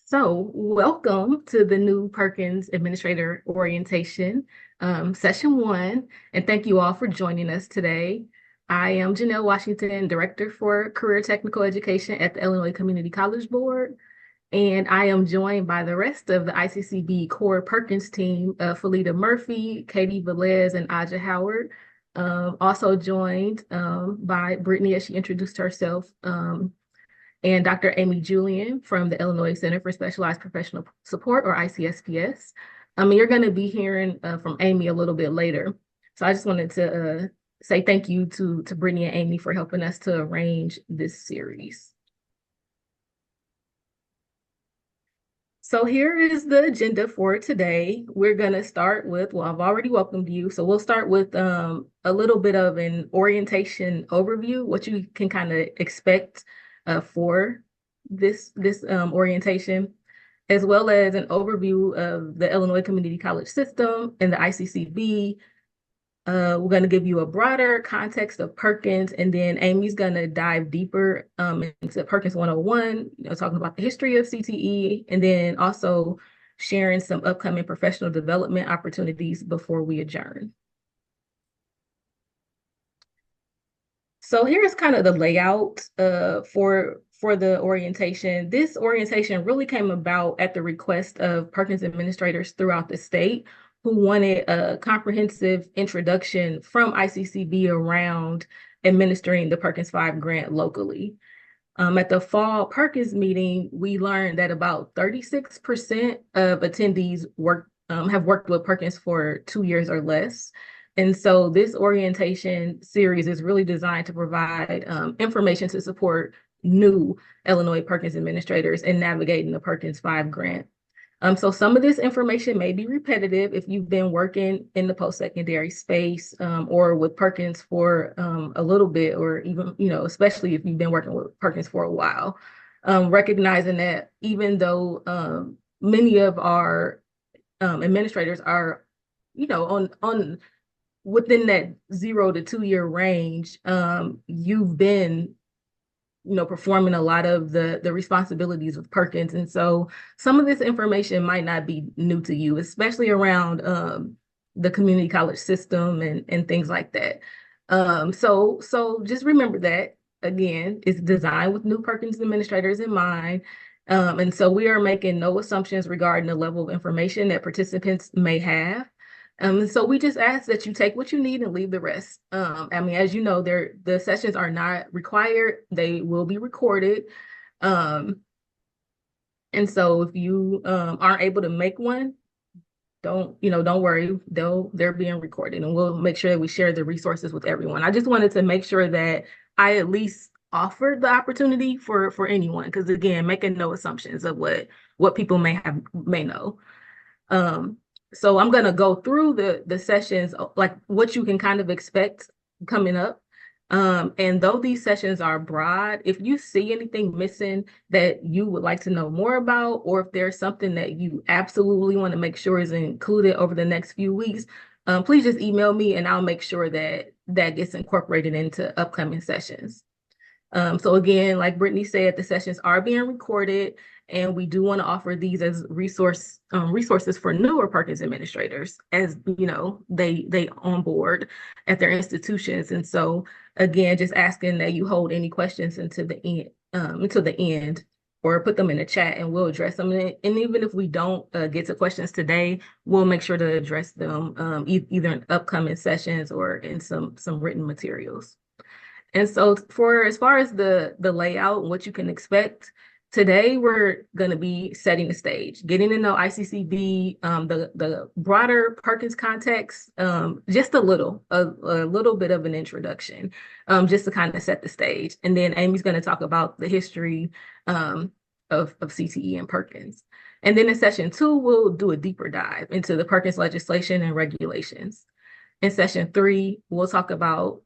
So, welcome to the new Perkins Administrator Orientation, Session 1, and thank you all for joining us today. I am Janelle Washington, Director for Career Technical Education at the Illinois Community College Board, and I am joined by the rest of the ICCB Core Perkins team, Felita Murphy, Katie Velez, and Aja Howard. Also joined by Brittany as she introduced herself, and Dr. Amy Julian from the Illinois Center for Specialized Professional Support, or ICSPS. You're going to be hearing from Amy a little bit later. So I just wanted to say thank you to Brittany and Amy for helping us to arrange this series. So here is the agenda for today. We're going to start with, well, I've already welcomed you. So we'll start with a little bit of an orientation overview, what you can kind of expect for this orientation, as well as an overview of the Illinois Community College system and the ICCB. We're going to give you a broader context of Perkins, and then Amy's going to dive deeper into Perkins 101, talking about the history of CTE, and then also sharing some upcoming professional development opportunities before we adjourn. So here's kind of the layout for the orientation. This orientation really came about at the request of Perkins administrators throughout the state who wanted a comprehensive introduction from ICCB around administering the Perkins 5 grant locally. At the fall Perkins meeting, we learned that about 36% of attendees have worked with Perkins for 2 years or less. And so this orientation series is really designed to provide information to support new Illinois Perkins administrators in navigating the Perkins 5 grant. So some of this information may be repetitive if you've been working in the post-secondary space or with Perkins for a little bit, or even, especially if you've been working with Perkins for a while. Recognizing that even though many of our administrators are, on within that 0 to 2 year range, you've been performing a lot of the responsibilities with Perkins. And so some of this information might not be new to you, especially around the community college system and things like that. So just remember that, again, it's designed with new Perkins administrators in mind. And so we are making no assumptions regarding the level of information that participants may have. So we just ask that you take what you need and leave the rest. As you know, the sessions are not required. They will be recorded. And so if you aren't able to make one, don't worry. They're being recorded, and we'll make sure that we share the resources with everyone. I just wanted to make sure that I at least offered the opportunity for anyone, because again, making no assumptions of what people may know. So I'm going to go through the sessions, like what you can kind of expect coming up. And though these sessions are broad, if you see anything missing that you would like to know more about, or if there's something that you absolutely want to make sure is included over the next few weeks, please just email me and I'll make sure that gets incorporated into upcoming sessions. So again, like Brittany said, the sessions are being recorded, and we do want to offer these as resources for newer Perkins administrators, as they onboard at their institutions. And so again, just asking that you hold any questions until the end, or put them in the chat and we'll address them. And even if we don't get to questions today, we'll make sure to address them either in upcoming sessions or in some written materials. And so as far as the layout and what you can expect, today we're going to be setting the stage, getting to know ICCB, the broader Perkins context, just a little bit of an introduction, just to kind of set the stage. And then Amy's going to talk about the history of CTE and Perkins. And then in session 2, we'll do a deeper dive into the Perkins legislation and regulations. In session 3, we'll talk about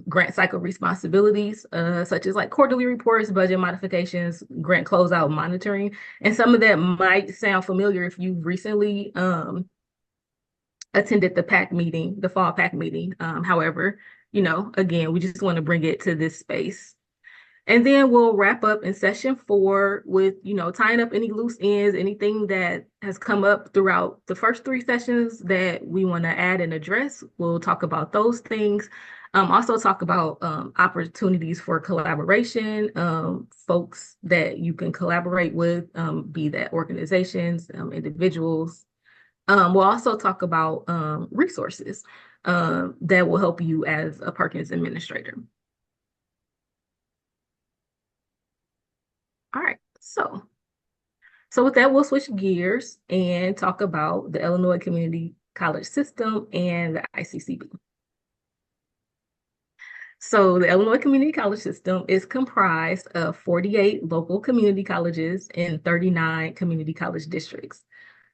grant cycle responsibilities, such as like quarterly reports, budget modifications, grant closeout monitoring. And some of that might sound familiar if you've recently attended the fall PAC meeting. However, again, we just want to bring it to this space. And then we'll wrap up in session 4 with, tying up any loose ends, anything that has come up throughout the first 3 sessions that we want to add and address. We'll talk about those things. Also talk about opportunities for collaboration, folks that you can collaborate with, be that organizations, individuals. We'll also talk about resources that will help you as a Perkins administrator. All right, so with that, we'll switch gears and talk about the Illinois Community College System and the ICCB. So the Illinois Community College System is comprised of 48 local community colleges and 39 community college districts.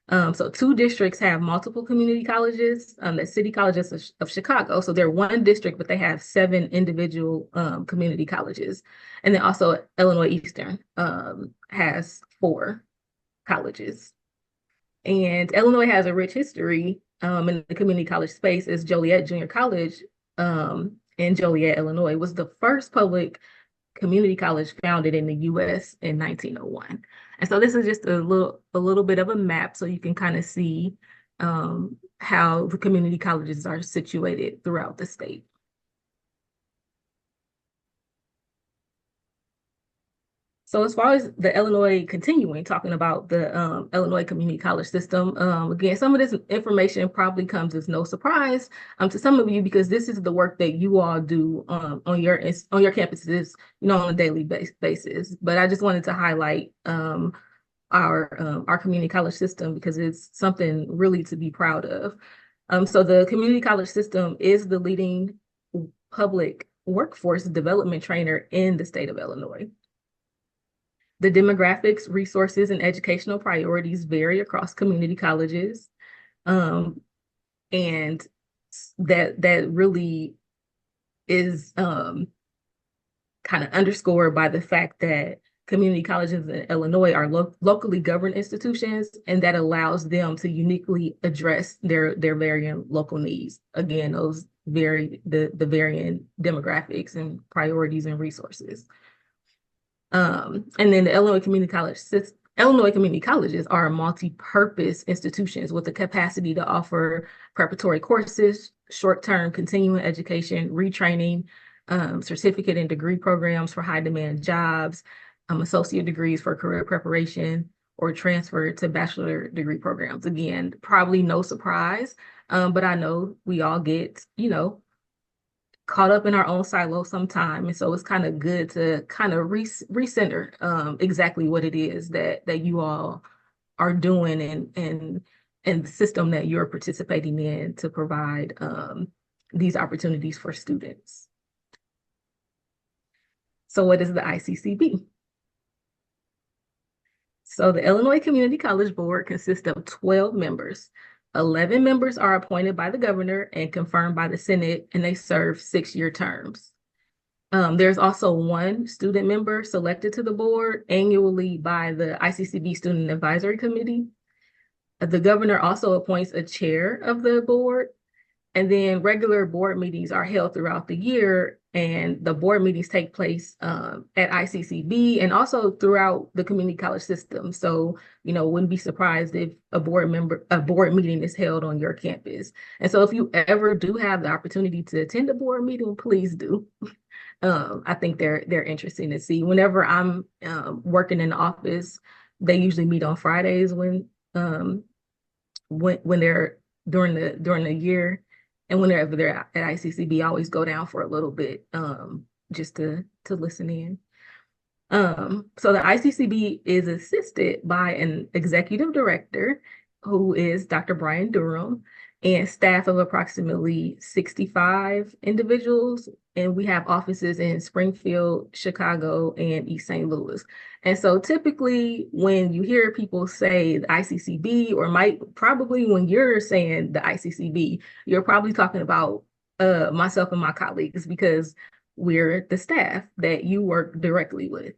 So 2 districts have multiple community colleges, the City Colleges of Chicago. So they're one district, but they have 7 individual community colleges. And then also Illinois Eastern has 4 colleges. And Illinois has a rich history in the community college space, as Joliet Junior College in Joliet, Illinois, was the first public community college founded in the U.S. in 1901. And so this is just a little bit of a map so you can kind of see how the community colleges are situated throughout the state. So as far as the Illinois, continuing talking about the Illinois Community College System, again, some of this information probably comes as no surprise to some of you, because this is the work that you all do on your campuses, on a daily basis. But I just wanted to highlight our community college system because it's something really to be proud of. So the community college system is the leading public workforce development trainer in the state of Illinois. The demographics, resources, and educational priorities vary across community colleges. And that really is kind of underscored by the fact that community colleges in Illinois are locally governed institutions, and that allows them to uniquely address their varying local needs. Again, those the varying demographics and priorities and resources. And then the Illinois Community Colleges are multi-purpose institutions with the capacity to offer preparatory courses, short-term continuing education, retraining, certificate and degree programs for high-demand jobs, associate degrees for career preparation, or transfer to bachelor degree programs. Again, probably no surprise, but I know we all get, caught up in our own silo sometime. And so it's kind of good to kind of recenter exactly what it is that you all are doing and the system that you're participating in to provide these opportunities for students. So what is the ICCB? So the Illinois Community College Board consists of 12 members. 11 members are appointed by the governor and confirmed by the Senate, and they serve 6-year terms. There's also 1 student member selected to the board annually by the ICCB Student Advisory Committee. The governor also appoints a chair of the board, and then regular board meetings are held throughout the year, and the board meetings take place at ICCB and also throughout the community college system. So, wouldn't be surprised if a board meeting is held on your campus. And so if you ever do have the opportunity to attend a board meeting, please do. I think they're interesting to see. Whenever I'm working in the office, they usually meet on Fridays when they're during the year. And whenever they're at ICCB, I always go down for a little bit just to listen in. So the ICCB is assisted by an executive director who is Dr. Brian Durham, and staff of approximately 65 individuals. And we have offices in Springfield, Chicago, and East St. Louis. And so typically when you hear people say the ICCB, or probably when you're saying the ICCB, you're probably talking about myself and my colleagues, because we're the staff that you work directly with.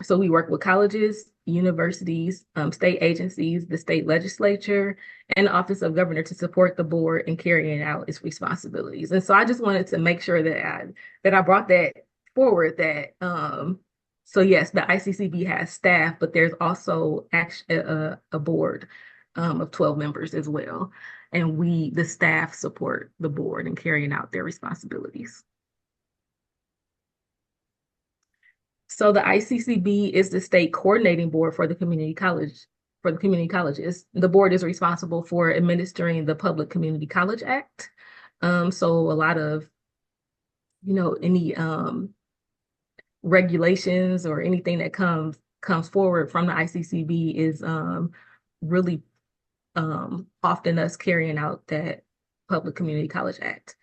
So we work with colleges, universities, state agencies, the state legislature, and the Office of Governor to support the board in carrying out its responsibilities. And so I just wanted to make sure that I brought that forward that so yes, the ICCB has staff, but there's also actually a board of 12 members as well. And the staff, support the board in carrying out their responsibilities. So the ICCB is the state coordinating board for the community college, for the community colleges. The board is responsible for administering the Public Community College Act. So a lot of, any regulations or anything that comes forward from the ICCB is really often us carrying out that Public Community College Act.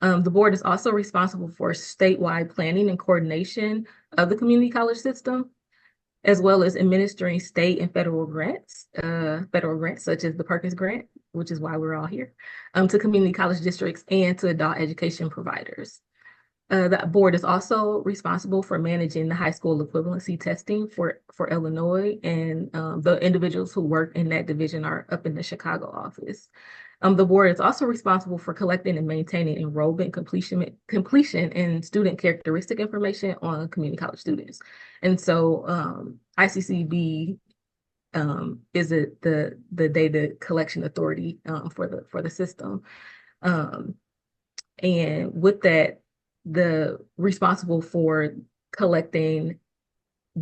The board is also responsible for statewide planning and coordination of the community college system, as well as administering state and federal grants such as the Perkins Grant, which is why we're all here, to community college districts and to adult education providers. The board is also responsible for managing the high school equivalency testing for Illinois, and the individuals who work in that division are up in the Chicago office. The board is also responsible for collecting and maintaining enrollment completion and student characteristic information on community college students. And so ICCB is the data collection authority for the system. And with that, the responsible for collecting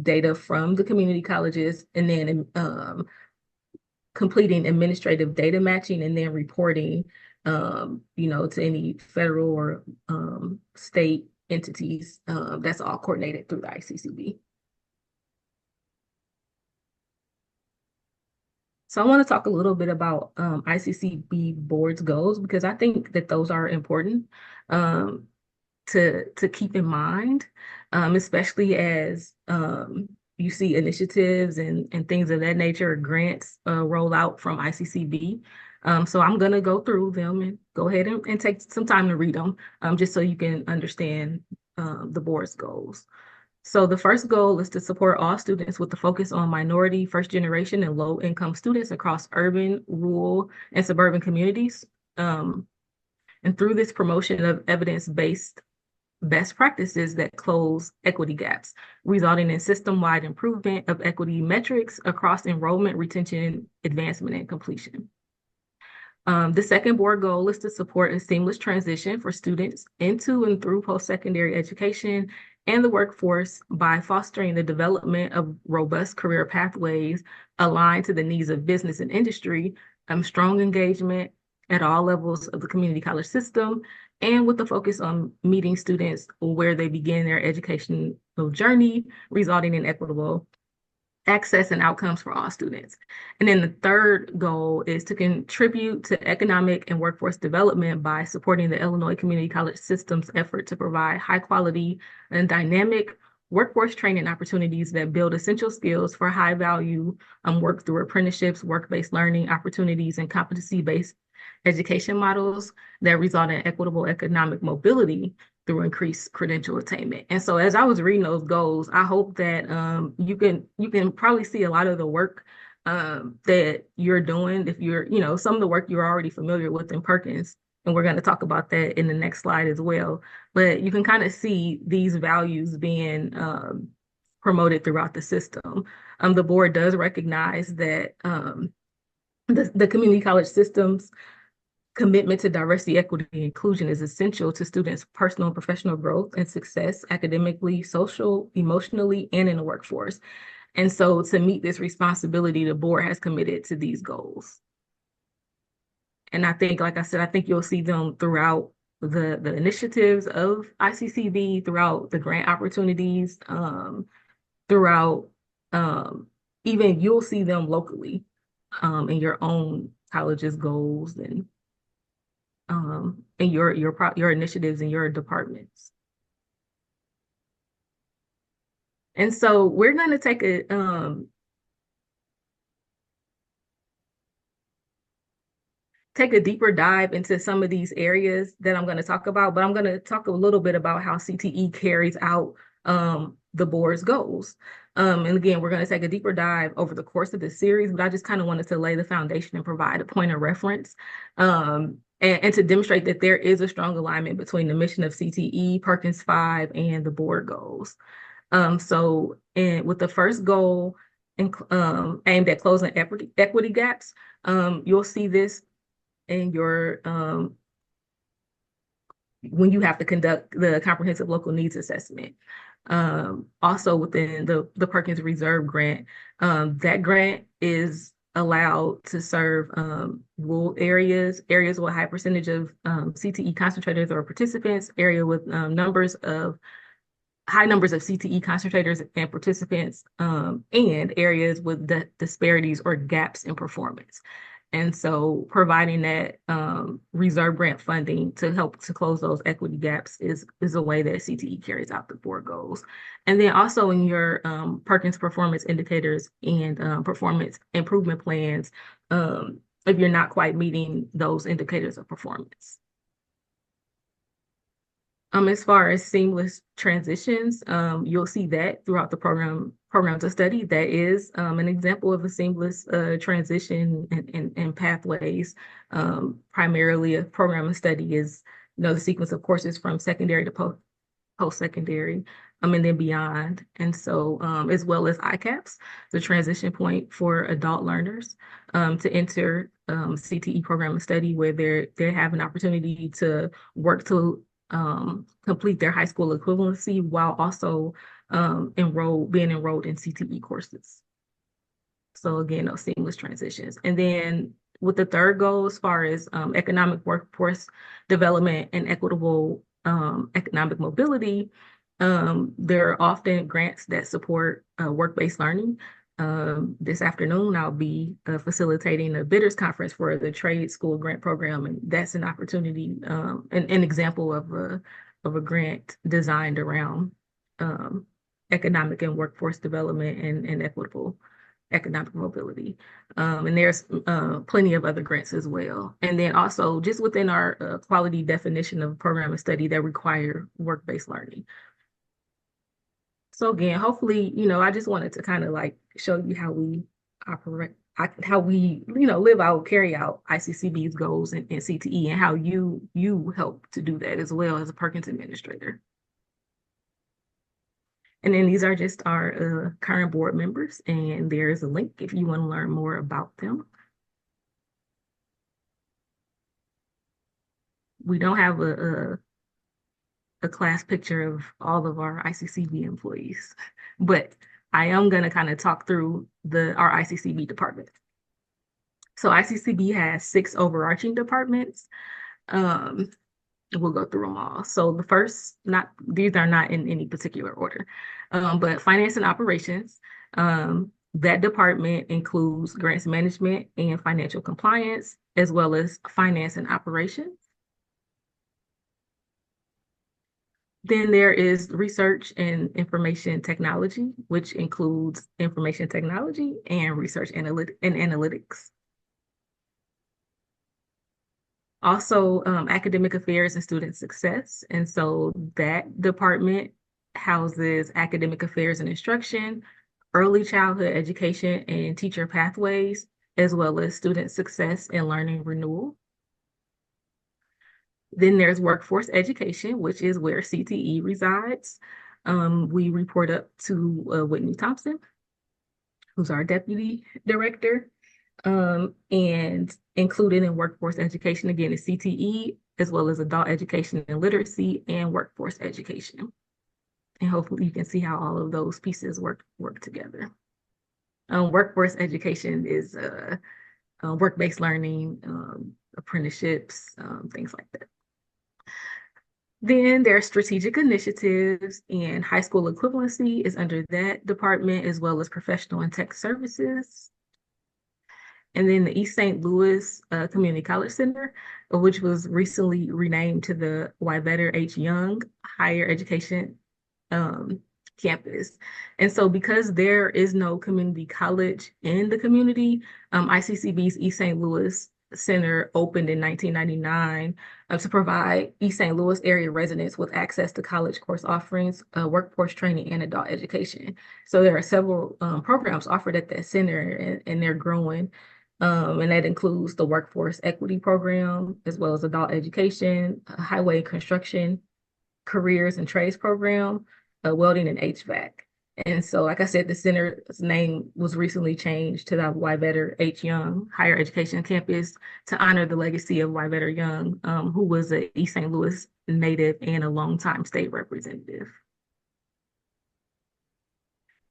data from the community colleges and then completing administrative data matching and then reporting, to any federal or state entities. That's all coordinated through the ICCB. So I want to talk a little bit about ICCB board's goals, because I think that those are important to keep in mind, especially as you see initiatives and things of that nature, or grants roll out from ICCB. So I'm going to go through them and go ahead and take some time to read them, just so you can understand the board's goals. So the first goal is to support all students with the focus on minority, first generation, and low income students across urban, rural, and suburban communities. And through this promotion of evidence-based best practices that close equity gaps, resulting in system-wide improvement of equity metrics across enrollment, retention, advancement, and completion. The second board goal is to support a seamless transition for students into and through post-secondary education and the workforce by fostering the development of robust career pathways aligned to the needs of business and industry, strong engagement at all levels of the community college system, and with the focus on meeting students where they begin their educational journey, resulting in equitable access and outcomes for all students. And then the third goal is to contribute to economic and workforce development by supporting the Illinois Community College System's effort to provide high quality and dynamic workforce training opportunities that build essential skills for high value work through apprenticeships, work-based learning opportunities, and competency-based education models that result in equitable economic mobility through increased credential attainment. And so as I was reading those goals, I hope that you can probably see a lot of the work that you're doing. If you're, some of the work you're already familiar with in Perkins, and we're going to talk about that in the next slide as well. But you can kind of see these values being promoted throughout the system. The board does recognize that the community college system's commitment to diversity, equity, and inclusion is essential to students' personal and professional growth and success academically, social, emotionally, and in the workforce. And so to meet this responsibility, the board has committed to these goals. And I think, like I said, I think you'll see them throughout the initiatives of ICCB, throughout the grant opportunities, throughout even you'll see them locally in your own college's goals and your initiatives in your departments. And so we're going to take a deeper dive into some of these areas that I'm going to talk about, but I'm going to talk a little bit about how CTE carries out the board's goals. And again, we're going to take a deeper dive over the course of this series, but I just kind of wanted to lay the foundation and provide a point of reference and to demonstrate that there is a strong alignment between the mission of CTE, Perkins 5, and the board goals. With the first goal aimed at closing equity gaps, you'll see this in your when you have to conduct the comprehensive local needs assessment. Also within the Perkins Reserve Grant, that grant is allowed to serve rural areas with high percentage of CTE concentrators or participants, area with high numbers of CTE concentrators and participants, and areas with disparities or gaps in performance. And so providing that reserve grant funding to help to close those equity gaps is a way that CTE carries out the board goals. And then also in your Perkins performance indicators and performance improvement plans, if you're not quite meeting those indicators of performance. As far as seamless transitions, you'll see that throughout the programs of study. That is an example of a seamless transition and pathways. Primarily, a program of study is, the sequence of courses from secondary to post-secondary, and then beyond. And so, as well as ICAPS, the transition point for adult learners to enter CTE program of study, where they have an opportunity to work to complete their high school equivalency while also being enrolled in CTE courses. So again, those seamless transitions. And then with the third goal, as far as economic workforce development and equitable economic mobility, there are often grants that support work-based learning. This afternoon, I'll be facilitating a bidders conference for the trade school grant program, and that's an opportunity, an example of a grant designed around economic and workforce development and equitable economic mobility. And there's plenty of other grants as well. And then also just within our quality definition of program of study that require work-based learning. So again, hopefully, I just wanted to kind of like show you how we operate, how we, live out, carry out ICCB's goals and CTE, and how you help to do that as well as a Perkins administrator. And then these are just our current board members, and there's a link if you want to learn more about them. We don't have a class picture of all of our ICCB employees, but I am going to kind of talk through our ICCB department. So ICCB has 6 overarching departments. We'll go through them all. So the first, these are not in any particular order, but finance and operations. That department includes grants management and financial compliance, as well as finance and operations. Then there is research and information technology, which includes information technology and research analytics. Also, academic affairs and student success. And so that department houses academic affairs and instruction, early childhood education and teacher pathways, as well as student success and learning renewal. Then there's workforce education, which is where CTE resides. We report up to Whitney Thompson, who's our deputy director. And included in workforce education, again, is CTE, as well as adult education and literacy and workforce education. And hopefully you can see how all of those pieces work together. Workforce education is work-based learning, apprenticeships, things like that. Then there are strategic initiatives, and high school equivalency is under that department, as well as professional and tech services. And then the East St. Louis Community College Center, which was recently renamed to the Wyvetter H. Young Higher Education campus. And so because there is no community college in the community, ICCB's East St. Louis Center opened in 1999 to provide East St. Louis area residents with access to college course offerings, workforce training, and adult education. So there are several programs offered at that center, and they're growing. And that includes the workforce equity program, as well as adult education, highway construction, careers and trades program, welding and HVAC. And so, like I said, the center's name was recently changed to the Wyvetter H. Young Higher Education Campus to honor the legacy of Wyvetter Young, who was an East St. Louis native and a longtime state representative.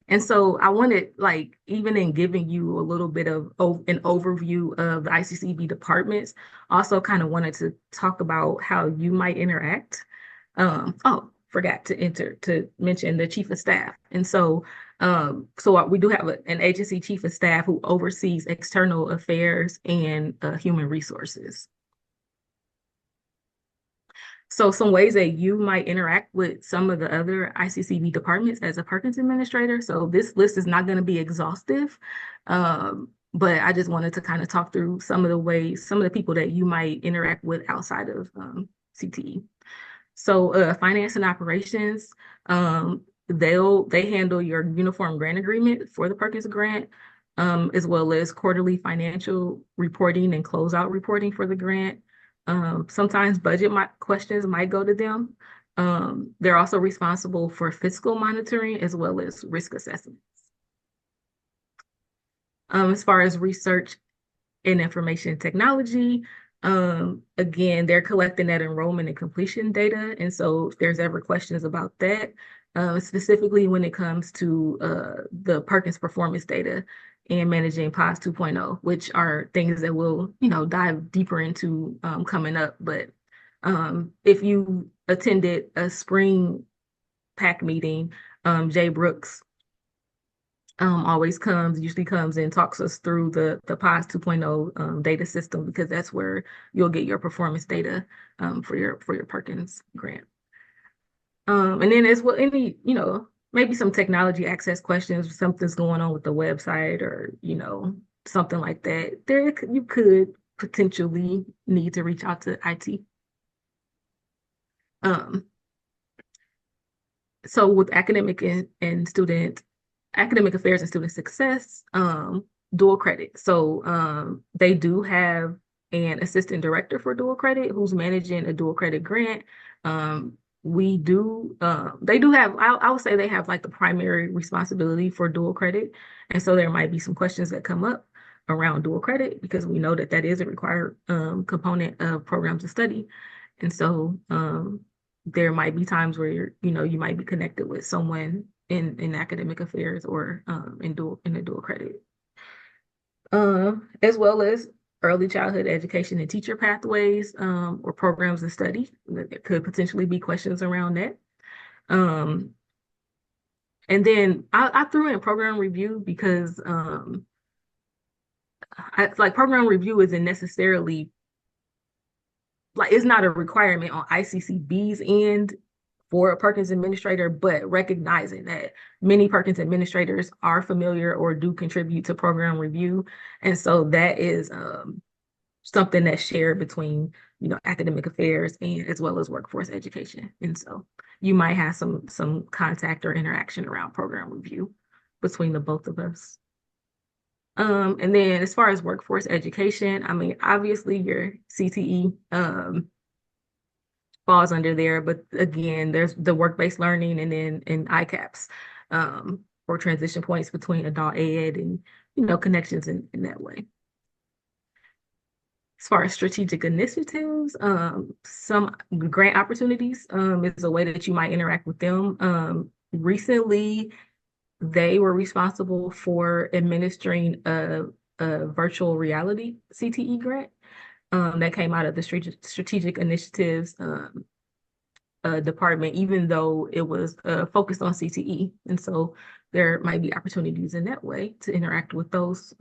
And so I wanted, like, even in giving you a little bit of an overview of the ICCB departments, also kind of wanted to talk about how you might interact. Oh, forgot to mention the chief of staff. And so, we do have an agency chief of staff who oversees external affairs and human resources. So some ways that you might interact with some of the other ICCB departments as a Perkins administrator. So this list is not going to be exhaustive, but I just wanted to kind of talk through some of the ways, some of the people that you might interact with outside of CTE. So finance and operations, they handle your uniform grant agreement for the Perkins grant, as well as quarterly financial reporting and closeout reporting for the grant. Sometimes questions might go to them. They're also responsible for fiscal monitoring as well as risk assessments. As far as research and information technology, again, they're collecting that enrollment and completion data. And so if there's ever questions about that, specifically when it comes to the Perkins performance data and managing POS 2.0, which are things that we'll, dive deeper into coming up. But if you attended a spring PAC meeting, Jay Brooks usually comes and talks us through the POS 2.0 data system, because that's where you'll get your performance data for your Perkins grant. And then as well, any, maybe some technology access questions, if something's going on with the website or, something like that, you could potentially need to reach out to IT. So with academic affairs and student success, dual credit. So they do have an assistant director for dual credit who's managing a dual credit grant. They do have, I would say they have like the primary responsibility for dual credit. And so there might be some questions that come up around dual credit, because we know that is a required component of programs of study. And so there might be times where you might be connected with someone in academic affairs or in a dual credit. As well as early childhood education and teacher pathways or programs of study. There could potentially be questions around that. And then I threw in program review because program review isn't necessarily, like, it's not a requirement on ICCB's end for a Perkins administrator, but recognizing that many Perkins administrators are familiar or do contribute to program review. And so that is something that's shared between, academic affairs and as well as workforce education. And so you might have some contact or interaction around program review between the both of us. And then as far as workforce education, I mean, obviously your CTE falls under there, but again, there's the work-based learning and then in ICAPS or transition points between adult ed and, connections in that way. As far as strategic initiatives, some grant opportunities is a way that you might interact with them. Recently, they were responsible for administering a virtual reality CTE grant that came out of the strategic initiatives department, even though it was focused on CTE. And so there might be opportunities in that way to interact with those,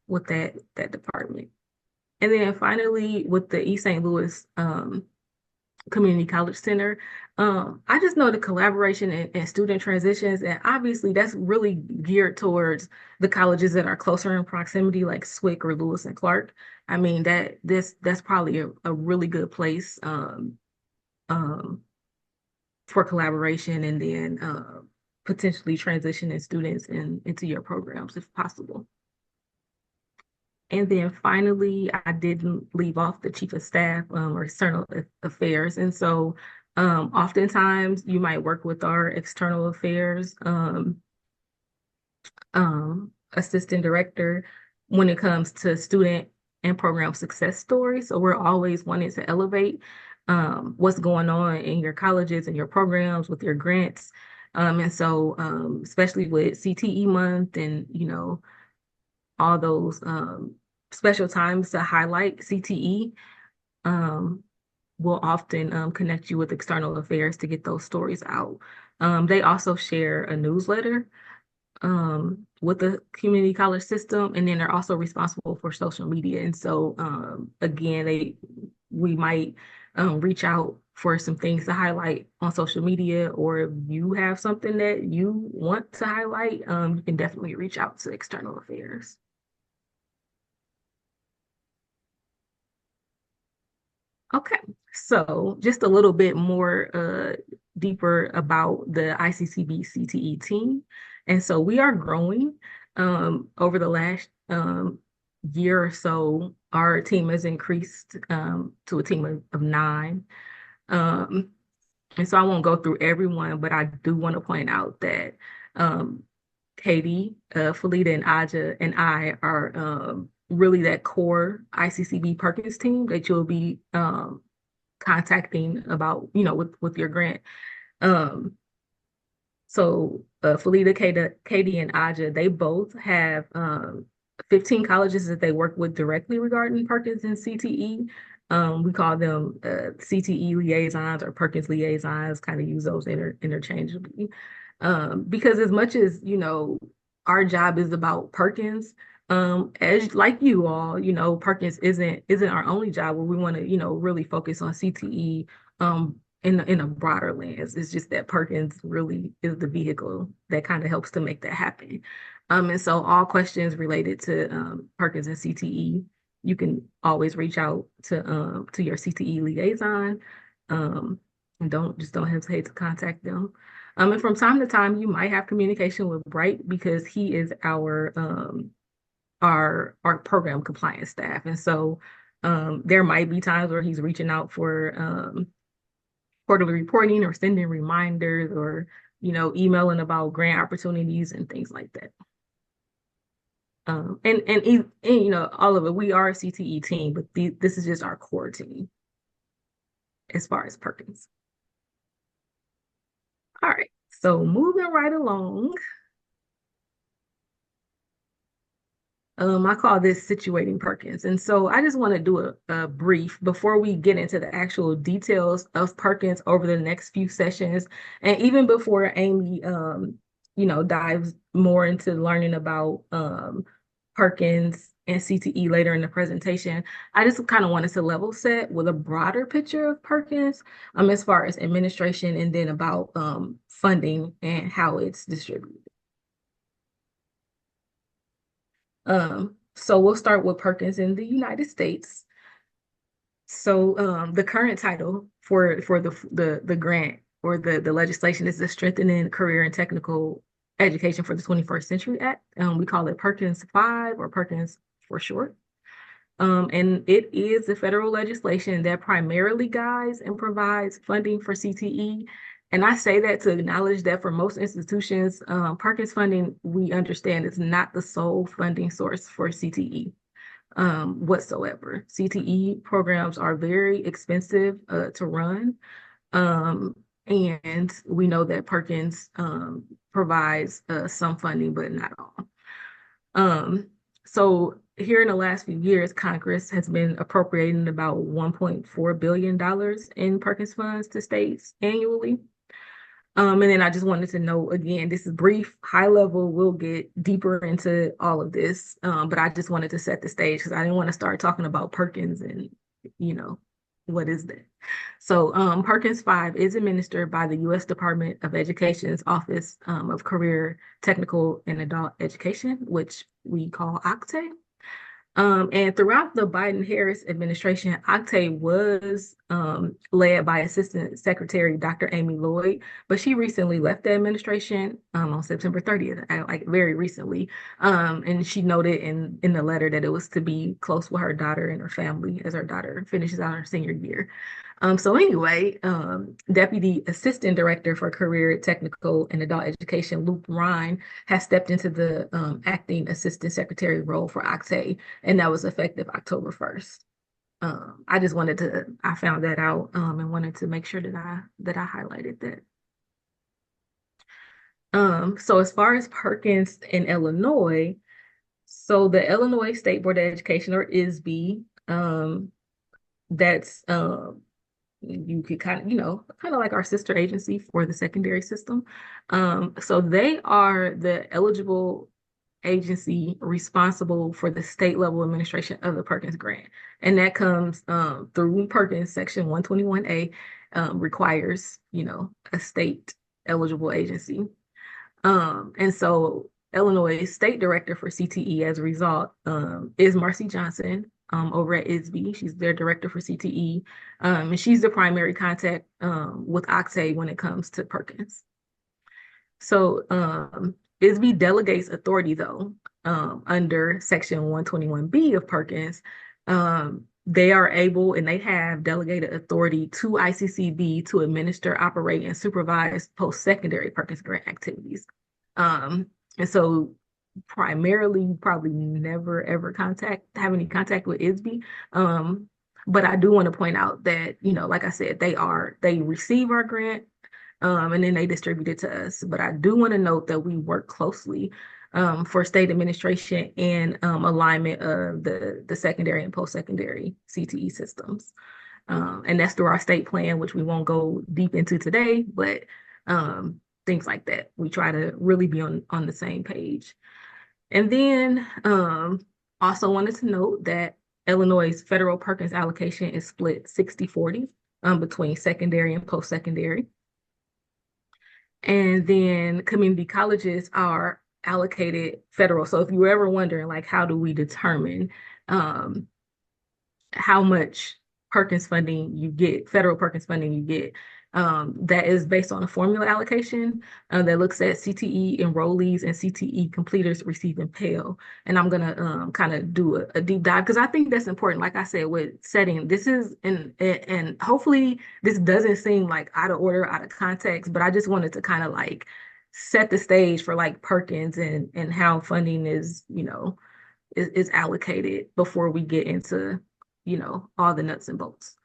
with that department. And then finally, with the East St. Louis Community College Center, I just know the collaboration and student transitions, and obviously that's really geared towards the colleges that are closer in proximity, like SWIC or Lewis and Clark. I mean, that's probably a really good place for collaboration, and then potentially transitioning students into your programs if possible. And then finally, I didn't leave off the chief of staff or external affairs. And so oftentimes you might work with our external affairs assistant director when it comes to student and program success stories. So we're always wanting to elevate what's going on in your colleges and your programs with your grants. And so especially with CTE month and, all those special times to highlight CTE, um, will often connect you with external affairs to get those stories out. They also share a newsletter with the community college system, and then they're also responsible for social media. And so again, we might reach out for some things to highlight on social media, or if you have something that you want to highlight, you can definitely reach out to external affairs. Okay, so just a little bit more deeper about the ICCB CTE team. And so we are growing over the last year or so. Our team has increased to a team of 9. Um, and so I won't go through everyone, but I do want to point out that um, Katie, Felita, and Aja and I are really that core ICCB Perkins team that you'll be contacting about, with your grant. Um, so Felita, Katie, and Aja, they both have 15 colleges that they work with directly regarding Perkins and CTE. We call them CTE liaisons or Perkins liaisons, kind of use those interchangeably. Because as much as, our job is about Perkins, as like you all, Perkins isn't our only job where we want to, really focus on CTE in a broader lens. It's just that Perkins really is the vehicle that kind of helps to make that happen. And so all questions related to Perkins and CTE, you can always reach out to your CTE liaison. And don't hesitate to contact them. And from time to time, you might have communication with Bright because he is our program compliance staff. And so there might be times where he's reaching out for quarterly reporting or sending reminders or, emailing about grant opportunities and things like that. All of it, we are a CTE team, but this is just our core team as far as Perkins. All right, so moving right along. I call this situating Perkins. And so I just want to do a brief before we get into the actual details of Perkins over the next few sessions. And even before Amy, dives more into learning about Perkins and CTE later in the presentation, I just kind of wanted to level set with a broader picture of Perkins as far as administration and then about funding and how it's distributed. So we'll start with Perkins in the United States. So the current title for the grant or the legislation is the Strengthening Career and Technical Education for the 21st Century Act. We call it Perkins 5 or Perkins for short. And it is the federal legislation that primarily guides and provides funding for CTE. And I say that to acknowledge that for most institutions, Perkins funding, we understand, is not the sole funding source for CTE whatsoever. CTE programs are very expensive to run. And we know that Perkins provides some funding, but not all. So here in the last few years, Congress has been appropriating about $1.4 billion in Perkins funds to states annually. And then I just wanted to know, again, this is brief, high level. We'll get deeper into all of this. But I just wanted to set the stage because I didn't want to start talking about Perkins and, what is that? So Perkins 5 is administered by the U.S. Department of Education's Office of Career, Technical, and Adult Education, which we call OCTE. And throughout the Biden-Harris administration, Octave was led by Assistant Secretary Dr. Amy Lloyd, but she recently left the administration on September 30th, like very recently. And she noted in the letter that it was to be close with her daughter and her family as her daughter finishes out her senior year. So anyway, Deputy Assistant Director for Career, Technical, and Adult Education, Luke Ryan, has stepped into the acting Assistant Secretary role for Octave, and that was effective October 1st. I found that out and wanted to make sure that I highlighted that. So as far as Perkins in Illinois, so the Illinois State Board of Education, or ISB, that's you could kind of, kind of like our sister agency for the secondary system. So they are the eligible agency responsible for the state level administration of the Perkins grant. And that comes through Perkins Section 121A, requires, a state eligible agency. And so Illinois State Director for CTE as a result is Marcy Johnson over at ISB. She's their director for CTE. And she's the primary contact with Octave when it comes to Perkins. So ISB delegates authority though under Section 121B of Perkins. They are able and they have delegated authority to ICCB to administer, operate, and supervise post-secondary Perkins grant activities. And so primarily probably never ever have any contact with ISB. But I do want to point out that, like I said, they receive our grant and then they distribute it to us. But I do want to note that we work closely for state administration and alignment of the secondary and post-secondary CTE systems. And that's through our state plan, which we won't go deep into today, but things like that. We try to really be on the same page. And then also wanted to note that Illinois' federal Perkins allocation is split 60-40 between secondary and post-secondary. And then community colleges are allocated federal. So if you were ever wondering, like, how do we determine how much Perkins funding you get, federal Perkins funding you get, that is based on a formula allocation that looks at CTE enrollees and CTE completers receiving Pell. And I'm gonna kind of do a deep dive because I think that's important. Like I said, with setting, this is and hopefully this doesn't seem like out of order, out of context, but I just wanted to kind of like set the stage for like Perkins and how funding is, is allocated before we get into, all the nuts and bolts.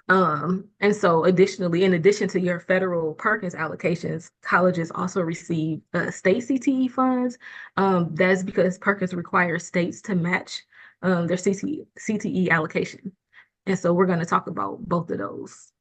And so additionally, in addition to your federal Perkins allocations, colleges also receive state CTE funds. That's because Perkins requires states to match their CTE allocation. And so we're going to talk about both of those.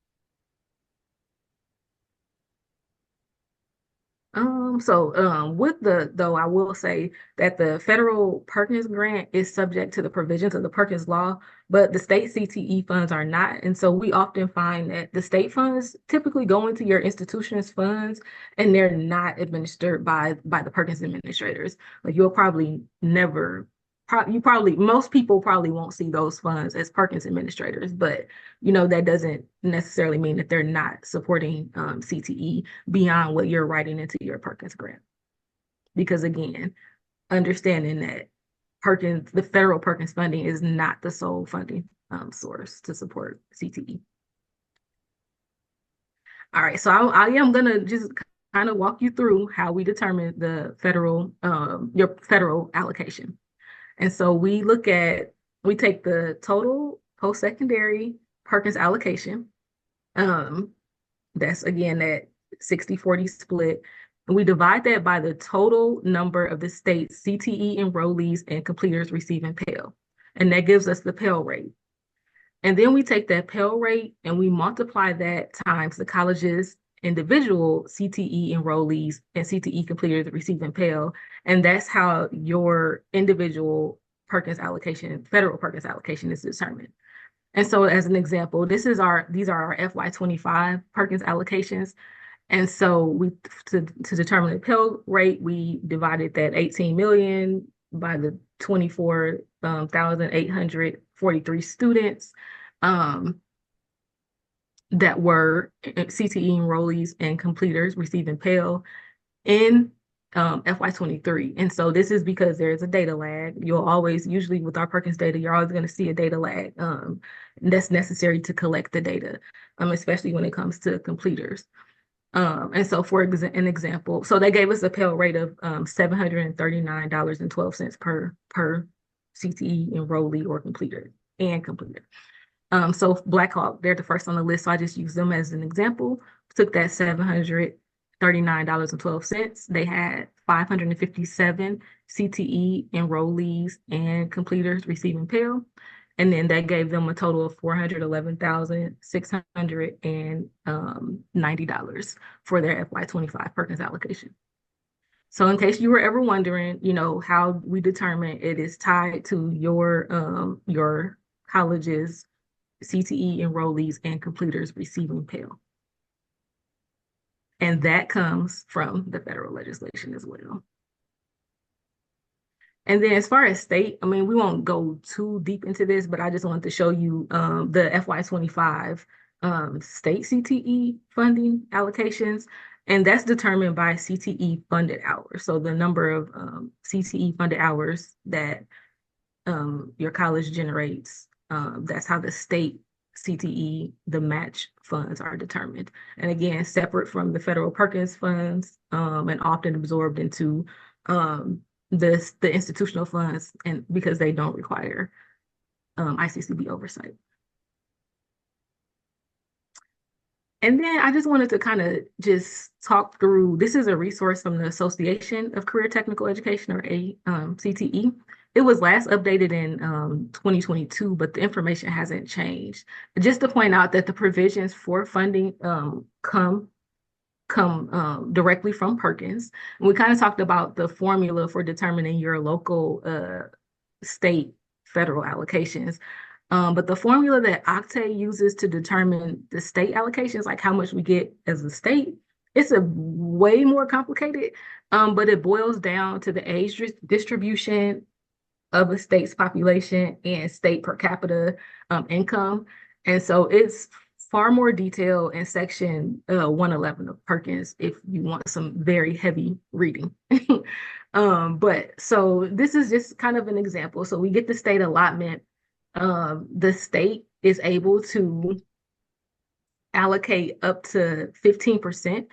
Though I will say that the federal Perkins grant is subject to the provisions of the Perkins law, but the state CTE funds are not. And so we often find that the state funds typically go into your institution's funds and they're not administered by the Perkins administrators. Like you'll probably never most people probably won't see those funds as Perkins administrators, but that doesn't necessarily mean that they're not supporting CTE beyond what you're writing into your Perkins grant. Because again, understanding that the federal Perkins funding is not the sole funding source to support CTE. All right, so I am gonna just kind of walk you through how we determine the your federal allocation. And so we take the total post-secondary Perkins allocation. That's again that 60-40 split. And we divide that by the total number of the state's CTE enrollees and completers receiving Pell. And that gives us the Pell rate. And then we take that Pell rate and we multiply that times the college's individual CTE enrollees and CTE completers receiving Pell. And that's how your individual Perkins allocation, federal Perkins allocation is determined. And so as an example, these are our FY25 Perkins allocations. And so to determine the Pell rate, we divided that 18 million by the 24,843 students that were CTE enrollees and completers receiving Pell in FY23. And so this is because there's a data lag. You'll always, usually with our Perkins data, you're always going to see a data lag that's necessary to collect the data, especially when it comes to completers. And so for an example, so they gave us a Pell rate of $739.12 per CTE enrollee or completer and completer. So Blackhawk, they're the first on the list, so I just use them as an example. Took that $739.12. They had 557 CTE enrollees and completers receiving Pell. And then that gave them a total of $411,690 for their FY25 Perkins allocation. So in case you were ever wondering, how we determine it is tied to your college's CTE enrollees and completers receiving Pell. And that comes from the federal legislation as well. And then as far as state, we won't go too deep into this, but I just wanted to show you the FY25 state CTE funding allocations. And that's determined by CTE funded hours. So the number of CTE funded hours that your college generates, that's how the state CTE, the match funds are determined. And again, separate from the federal Perkins funds and often absorbed into the institutional funds, and because they don't require ICCB oversight. And then I just wanted to kind of just talk through, this is a resource from the Association of Career Technical Education, or CTE. It was last updated in 2022, but the information hasn't changed. Just to point out that the provisions for funding come directly from Perkins. And we kind of talked about the formula for determining your local state federal allocations. But the formula that Octane uses to determine the state allocations, like how much we get as a state, it's a way more complicated, but it boils down to the age distribution of a state's population and state per capita income. And so it's far more detail in section 111 of Perkins if you want some very heavy reading. But so this is just kind of an example. So we get the state allotment. The state is able to allocate up to 15%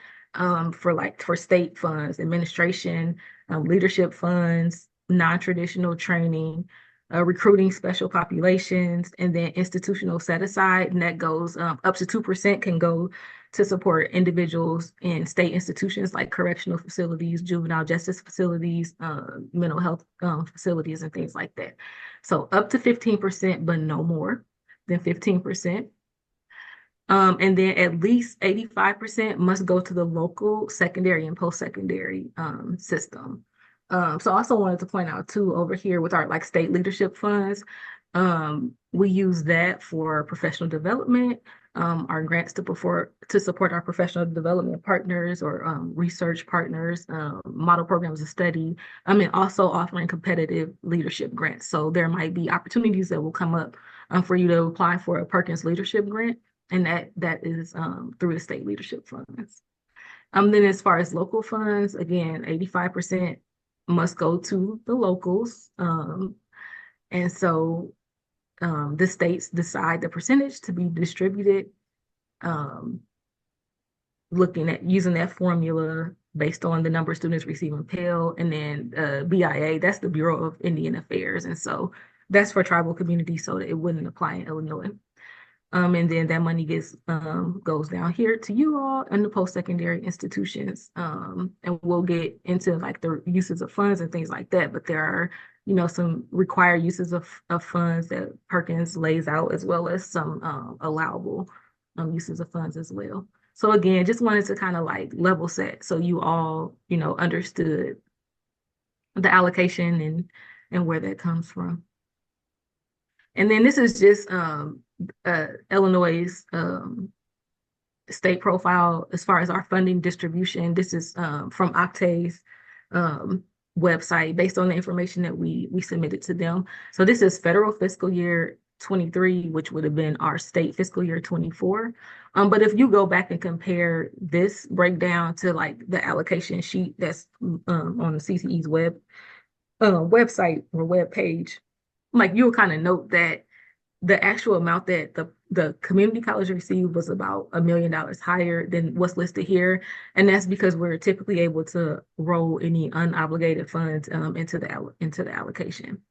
for state funds, administration, leadership funds, non-traditional training, recruiting special populations, and then institutional set aside. And that goes up to 2% can go to support individuals in state institutions like correctional facilities, juvenile justice facilities, mental health facilities, and things like that. So up to 15%, but no more than 15%. And then at least 85% must go to the local secondary and post-secondary system. So I also wanted to point out too, over here with our state leadership funds, we use that for professional development, our grants to support our professional development partners or research partners, model programs of study, and also offering competitive leadership grants. So there might be opportunities that will come up for you to apply for a Perkins leadership grant, and that is through the state leadership funds. Then as far as local funds, again, 85% must go to the locals. And so the states decide the percentage to be distributed, looking at using that formula based on the number of students receiving Pell, and then BIA, that's the Bureau of Indian Affairs. And so that's for tribal communities, so that it wouldn't apply in Illinois. And then that money goes down here to you all and the post-secondary institutions. And we'll get into the uses of funds and things like that. But there are, some required uses of funds that Perkins lays out, as well as some allowable uses of funds as well. So again, just wanted to kind of level set so you all, understood the allocation and where that comes from. And then this is just Illinois' state profile as far as our funding distribution. This is from Octave's website based on the information that we submitted to them. So this is federal fiscal year 23, which would have been our state fiscal year 24. But if you go back and compare this breakdown to like the allocation sheet that's on the CTE's website or web page, like you'll kind of note that the actual amount that the community college received was about $1 million higher than what's listed here. And that's because we're typically able to roll any unobligated funds into the allocation.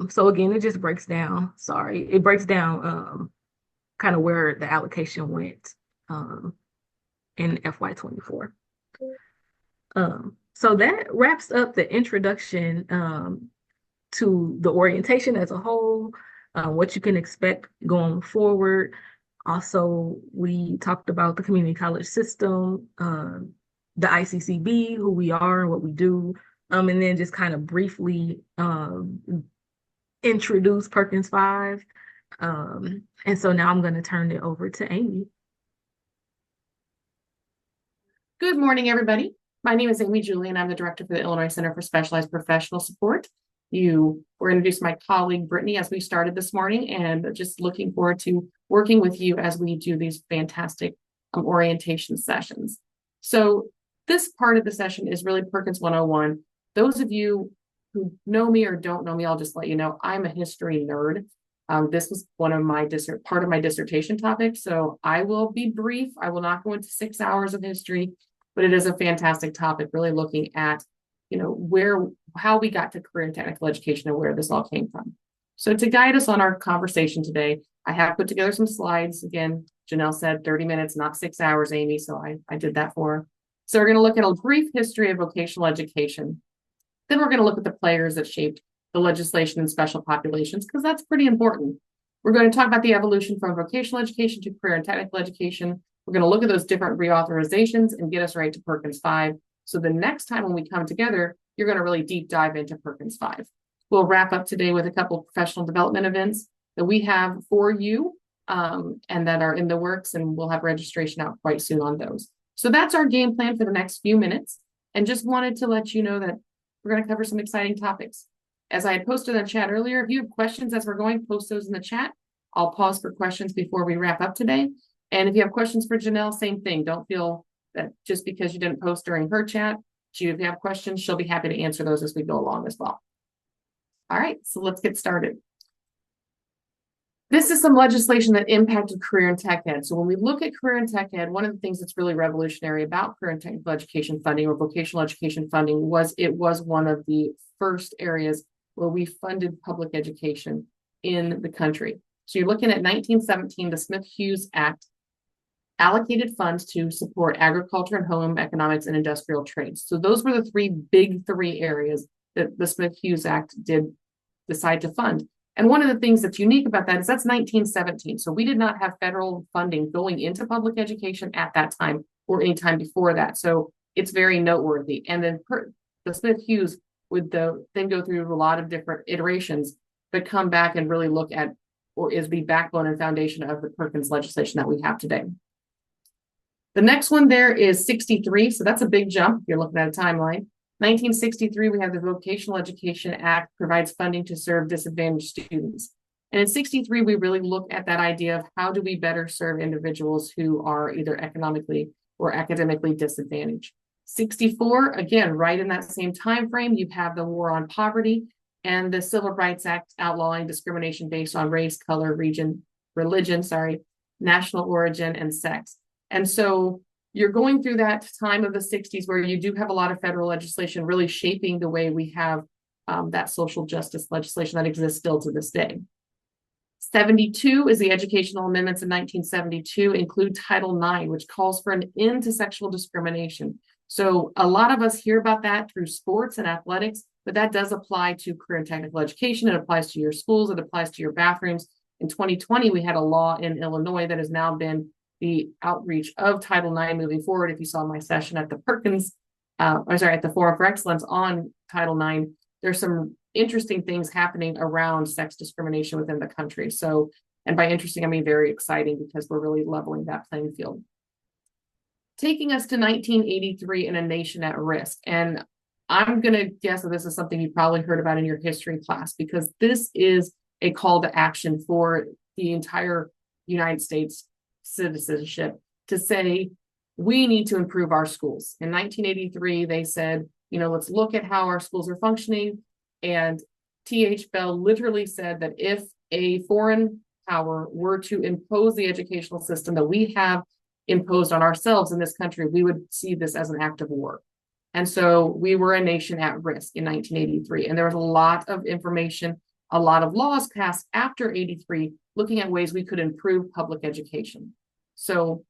So again, it just breaks down, it breaks down kind of where the allocation went in FY24. So that wraps up the introduction to the orientation as a whole, what you can expect going forward. Also, we talked about the community college system, the ICCB, who we are, what we do, and then just kind of briefly introduce Perkins 5. And so now I'm going to turn it over to Amy. Good morning, everybody. My name is Amy Julian. I'm the director for the Illinois Center for Specialized Professional Support. You were introduced to my colleague, Brittany, as we started this morning, and just looking forward to working with you as we do these fantastic orientation sessions. So this part of the session is really Perkins 101. Those of you who know me or don't know me, I'll just let you know, I'm a history nerd. This was part of my dissertation topic, so I will be brief. I will not go into 6 hours of history, but it is a fantastic topic, really looking at, how we got to career and technical education and where this all came from. So to guide us on our conversation today, I have put together some slides. Again, Janelle said 30 minutes, not 6 hours, Amy, so I did that for her. So we're going to look at a brief history of vocational education. Then we're going to look at the players that shaped the legislation in special populations, because that's pretty important. We're going to talk about the evolution from vocational education to career and technical education. We're going to look at those different reauthorizations and get us right to Perkins 5. So the next time when we come together, you're going to really deep dive into Perkins 5. We'll wrap up today with a couple of professional development events that we have for you and that are in the works, and we'll have registration out quite soon on those. So that's our game plan for the next few minutes. And just wanted to let you know that we're going to cover some exciting topics. As I had posted in the chat earlier, if you have questions as we're going, post those in the chat. I'll pause for questions before we wrap up today. And if you have questions for Janelle, same thing. Don't feel that just because you didn't post during her chat, if you have questions, she'll be happy to answer those as we go along as well. All right, so let's get started. This is some legislation that impacted career and tech ed. So when we look at career and tech ed, one of the things that's really revolutionary about career and technical education funding or vocational education funding was it was one of the first areas where we funded public education in the country. So you're looking at 1917, the Smith-Hughes Act allocated funds to support agriculture and home economics and industrial trades. So those were the big three areas that the Smith-Hughes Act did decide to fund. And one of the things that's unique about that is that's 1917. So we did not have federal funding going into public education at that time or any time before that. So it's very noteworthy. And then the Smith-Hughes would then go through a lot of different iterations, but come back and really look at, or is the backbone and foundation of the Perkins legislation that we have today. The next one there is 63. So that's a big jump if you're looking at a timeline. 1963, we have the Vocational Education Act provides funding to serve disadvantaged students. And in 63, we really look at that idea of how do we better serve individuals who are either economically or academically disadvantaged. 64, again, right in that same time frame, you have the War on Poverty and the Civil Rights Act outlawing discrimination based on race, color, religion, national origin, and sex. And so you're going through that time of the 60s where you do have a lot of federal legislation really shaping the way we have that social justice legislation that exists still to this day. 72 is the educational amendments in 1972 include Title IX, which calls for an end to sexual discrimination. So a lot of us hear about that through sports and athletics, but that does apply to career and technical education. It applies to your schools. It applies to your bathrooms. In 2020, we had a law in Illinois that has now been the outreach of Title IX moving forward. If you saw my session at the at the Forum for Excellence on Title IX, there's some interesting things happening around sex discrimination within the country. So, and by interesting, I mean very exciting because we're really leveling that playing field. Taking us to 1983 in A Nation at Risk. And I'm going to guess that this is something you probably heard about in your history class, because this is a call to action for the entire United States citizenship to say, we need to improve our schools. In 1983, they said, let's look at how our schools are functioning. And T.H. Bell literally said that if a foreign power were to impose the educational system that we have imposed on ourselves in this country, we would see this as an act of war. And so we were a nation at risk in 1983. And there was a lot of information, a lot of laws passed after 83, looking at ways we could improve public education. So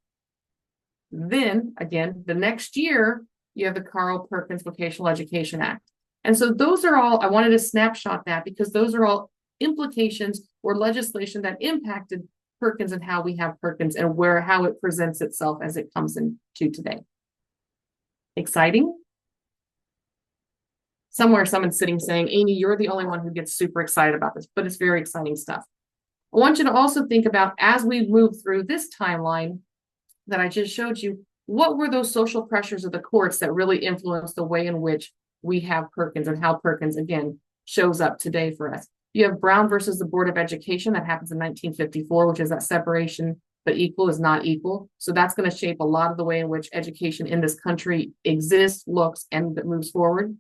then again, the next year, you have the Carl Perkins Vocational Education Act. And so those are all, I wanted to snapshot that because those are all implications or legislation that impacted Perkins and how we have Perkins and how it presents itself as it comes into today. Exciting? Somewhere someone's sitting saying, Amy, you're the only one who gets super excited about this, but it's very exciting stuff. I want you to also think about, as we move through this timeline that I just showed you, what were those social pressures of the courts that really influenced the way in which we have Perkins and how Perkins, again, shows up today for us. You have Brown versus the Board of Education that happens in 1954, which is that separation but equal is not equal. So that's going to shape a lot of the way in which education in this country exists, looks, and moves forward.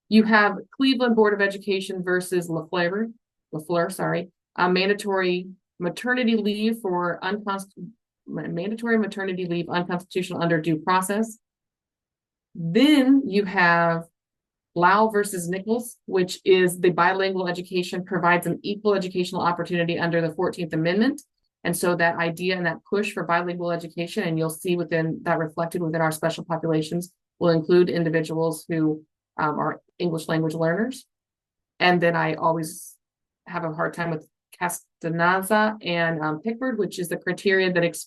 You have Cleveland Board of Education versus Lafleur, mandatory maternity leave for unconstitutional under due process. Then you have Lau versus Nichols, which is the bilingual education provides an equal educational opportunity under the 14th Amendment. And so that idea and that push for bilingual education, and you'll see within that reflected within our special populations, will include individuals who are English language learners. And then I always have a hard time with Castanza and Pickford, which is the criteria that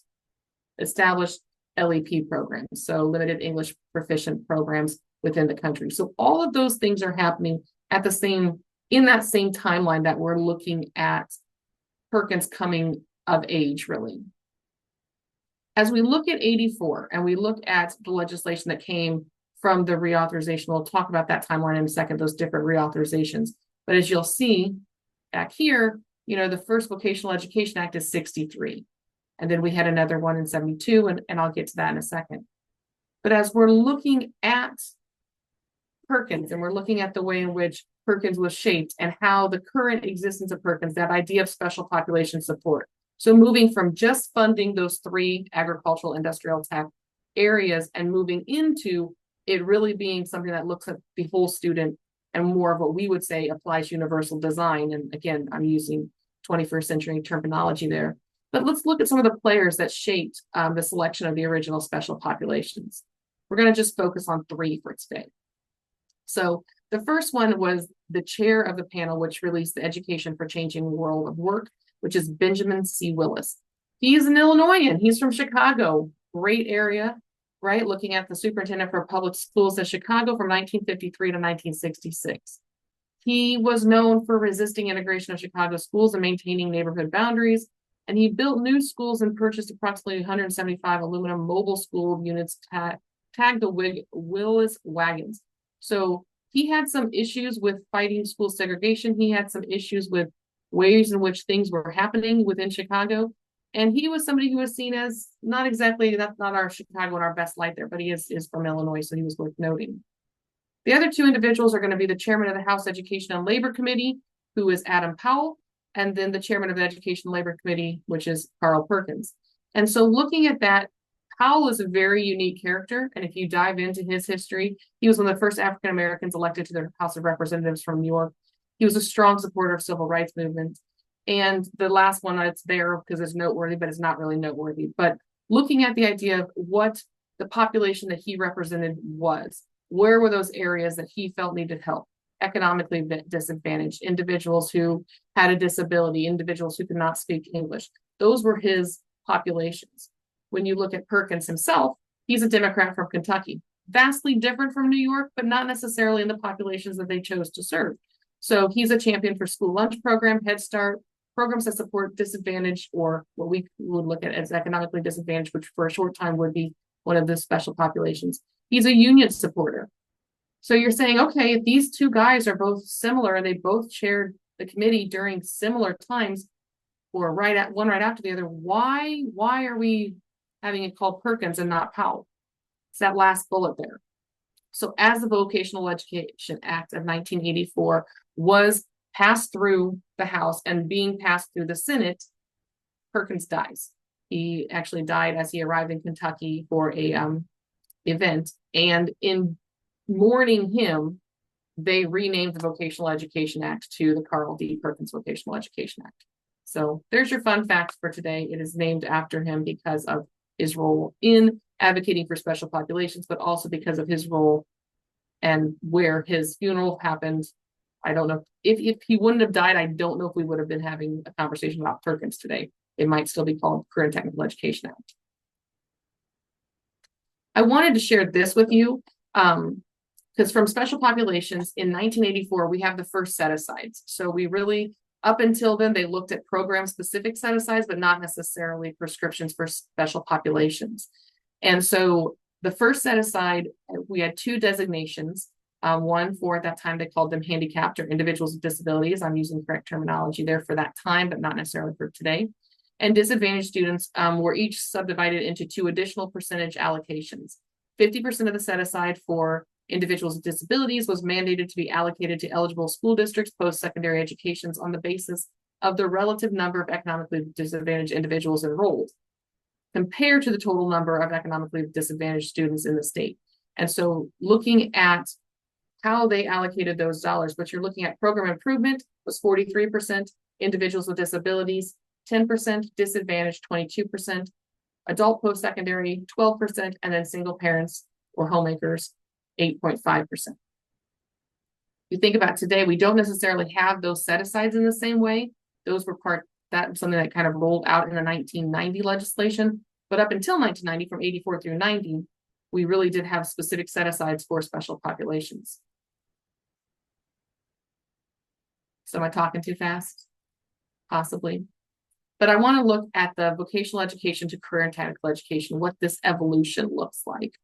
established LEP programs, so limited English proficient programs within the country. So all of those things are happening in that same timeline that we're looking at Perkins coming of age, really. As we look at 84 and we look at the legislation that came from the reauthorization, we'll talk about that timeline in a second, those different reauthorizations. But as you'll see back here, the first Vocational Education Act is 63. And then we had another one in 72, and I'll get to that in a second. But as we're looking at Perkins and we're looking at the way in which Perkins was shaped and how the current existence of Perkins, that idea of special population support. So moving from just funding those 3 agricultural, industrial, tech areas and moving into it really being something that looks at the whole student and more of what we would say applies universal design. And again, I'm using 21st century terminology there. But let's look at some of the players that shaped the selection of the original special populations. We're going to just focus on 3 for today. So the first one was the chair of the panel, which released the Education for Changing the World of Work, which is Benjamin C. Willis. He's an Illinoisan. He's from Chicago, great area, right? Looking at the superintendent for public schools in Chicago from 1953 to 1966. He was known for resisting integration of Chicago schools and maintaining neighborhood boundaries. And he built new schools and purchased approximately 175 aluminum mobile school units tagged the Willis wagons. So he had some issues with fighting school segregation. He had some issues with ways in which things were happening within Chicago. And he was somebody who was seen as that's not our Chicago in our best light there, but he is from Illinois, so he was worth noting. The other 2 individuals are going to be the chairman of the House Education and Labor Committee, who is Adam Powell, and then the chairman of the Education and Labor Committee, which is Carl Perkins. And so looking at that, Powell is a very unique character. And if you dive into his history, he was one of the first African Americans elected to the House of Representatives from New York. He was a strong supporter of civil rights movement. And the last one that's there because it's noteworthy, but it's not really noteworthy. But looking at the idea of what the population that he represented was, where were those areas that he felt needed help? Economically disadvantaged, individuals who had a disability, individuals who could not speak English. Those were his populations. When you look at Perkins himself, he's a Democrat from Kentucky, vastly different from New York, but not necessarily in the populations that they chose to serve. So he's a champion for school lunch program, Head Start, programs that support disadvantaged or what we would look at as economically disadvantaged, which for a short time would be one of the special populations. He's a union supporter. So you're saying, okay, if these two guys are both similar and they both chaired the committee during similar times, or one right after the other, why are we having it called Perkins and not Powell? It's that last bullet there. So as the Vocational Education Act of 1984 was passed through the House and being passed through the Senate, Perkins dies. He actually died as he arrived in Kentucky for a event, and in mourning him, they renamed the Vocational Education Act to the Carl D. Perkins Vocational Education Act. So there's your fun fact for today. It is named after him because of his role in advocating for special populations, but also because of his role and where his funeral happened. I don't know if he wouldn't have died. I don't know if we would have been having a conversation about Perkins today. It might still be called Career and Technical Education Act. I wanted to share this with you because from special populations in 1984, we have the first set-asides. So we really, up until then, they looked at program-specific set-asides, but not necessarily prescriptions for special populations. And so the first set-aside, we had two designations. One for, at that time, they called them handicapped or individuals with disabilities. I'm using the correct terminology there for that time, but not necessarily for today. And disadvantaged students were each subdivided into two additional percentage allocations. 50% of the set-aside for individuals with disabilities was mandated to be allocated to eligible school districts post-secondary educations on the basis of the relative number of economically disadvantaged individuals enrolled compared to the total number of economically disadvantaged students in the state. And so looking at how they allocated those dollars, but you're looking at program improvement was 43%, individuals with disabilities, 10%, disadvantaged, 22%, adult post-secondary, 12%, and then single parents or homemakers, 8.5%. You think about today, we don't necessarily have those set-asides in the same way. Those were that was something that kind of rolled out in the 1990 legislation. But up until 1990, from 84 through 90, we really did have specific set-asides for special populations. So am I talking too fast? Possibly. But I want to look at the vocational education to career and technical education, what this evolution looks like.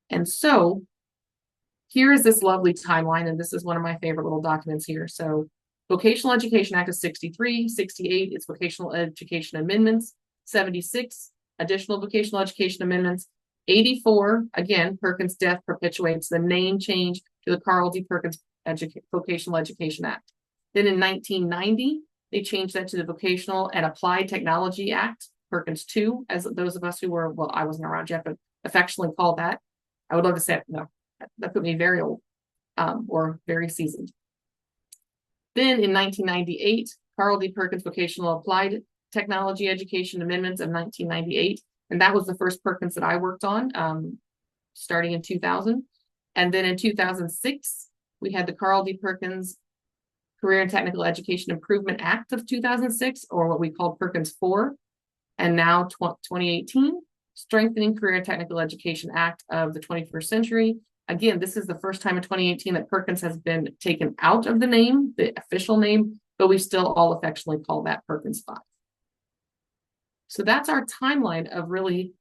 And so here is this lovely timeline, and this is one of my favorite little documents here. So Vocational Education Act of 63, 68, it's Vocational Education Amendments, 76, additional vocational education amendments, 84, again, Perkins' death perpetuates the name change to the Carl D. Perkins Vocational Education Act. Then in 1990, they changed that to the Vocational and Applied Technology Act, Perkins 2, as those of us who were, well, I wasn't around yet, but affectionately called that. I would love to say, no, that put me very old or very seasoned. Then in 1998, Carl D. Perkins Vocational Applied Technology Education Amendments of 1998. And that was the first Perkins that I worked on starting in 2000. And then in 2006, we had the Carl D. Perkins Career and Technical Education Improvement Act of 2006, or what we called Perkins 4. And now 2018, Strengthening Career and Technical Education Act of the 21st Century. Again, this is the first time in 2018 that Perkins has been taken out of the name, the official name, but we still all affectionately call that Perkins 5. So that's our timeline of really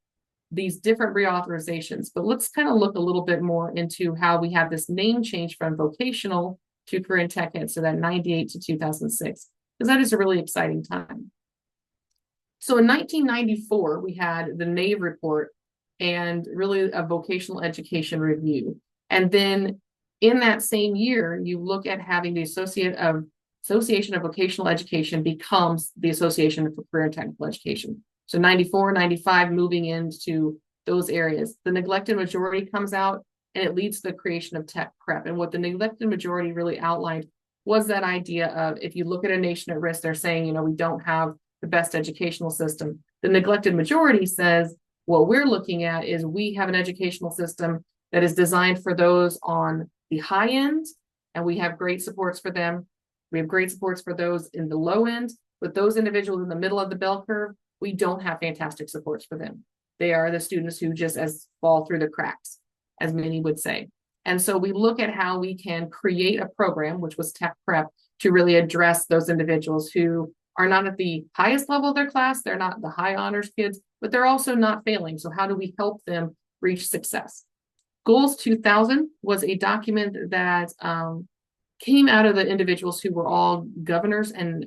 these different reauthorizations. But let's kind of look a little bit more into how we have this name change from vocational to career and tech ed, so that 98 to 2006, because that is a really exciting time. So in 1994, we had the NAVE report and really a vocational education review. And then in that same year, you look at having the Association of Vocational Education becomes the Association for Career and Technical Education. So 94, 95, moving into those areas. The neglected majority comes out and it leads to the creation of tech prep. And what the neglected majority really outlined was that idea of, if you look at a nation at risk, they're saying, we don't have the best educational system. The neglected majority says, what we're looking at is we have an educational system that is designed for those on the high end, and we have great supports for them. We have great supports for those in the low end, but those individuals in the middle of the bell curve, we don't have fantastic supports for them. They are the students who just fall through the cracks, as many would say. And so we look at how we can create a program, which was tech prep, to really address those individuals who are not at the highest level of their class. They're not the high honors kids, but they're also not failing. So how do we help them reach success? Goals 2000 was a document that came out of the individuals who were all governors and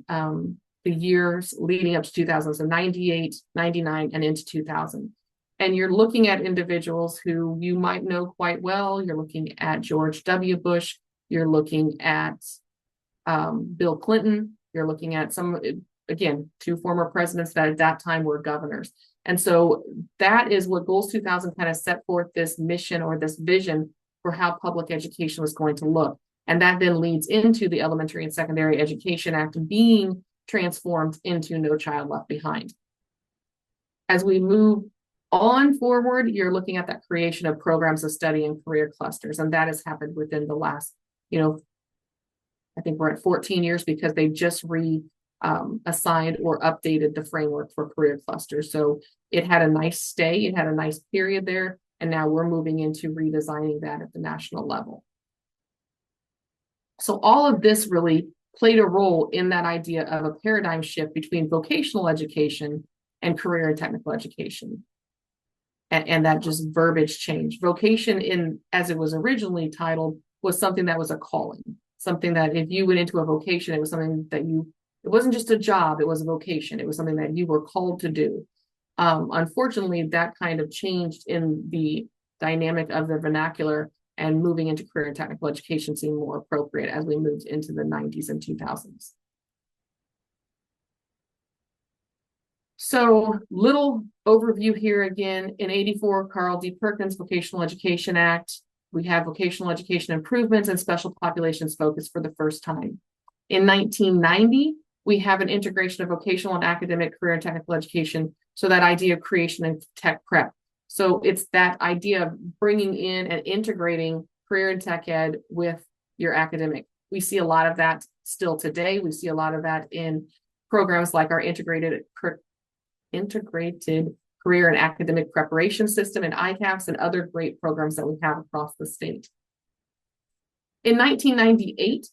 the years leading up to 2000, so 98, 99, and into 2000. And you're looking at individuals who you might know quite well. You're looking at George W. Bush. You're looking at Bill Clinton. You're looking at some, again, two former presidents that at that time were governors. And so that is what Goals 2000 kind of set forth this mission or this vision for how public education was going to look. And that then leads into the Elementary and Secondary Education Act being transformed into No Child Left Behind. As we move on forward, you're looking at that creation of programs of study and career clusters. And that has happened within the last, I think we're at 14 years because they just assigned or updated the framework for career clusters. So it had a nice stay, it had a nice period there. And now we're moving into redesigning that at the national level. So all of this really played a role in that idea of a paradigm shift between vocational education and career and technical education. And that just verbiage change. Vocation, as it was originally titled, was something that was a calling, something that if you went into a vocation, it was something that it wasn't just a job, it was a vocation. It was something that you were called to do. Unfortunately, that kind of changed in the dynamic of the vernacular, and moving into career and technical education seemed more appropriate as we moved into the 90s and 2000s. So little overview here again. In 84, Carl D. Perkins Vocational Education Act, we have vocational education improvements and special populations focus for the first time. In 1990, we have an integration of vocational and academic career and technical education. So that idea of creation and tech prep. So it's that idea of bringing in and integrating career and tech ed with your academic. We see a lot of that still today. We see a lot of that in programs like our integrated career and academic preparation system and ICAPS and other great programs that we have across the state. In 1998,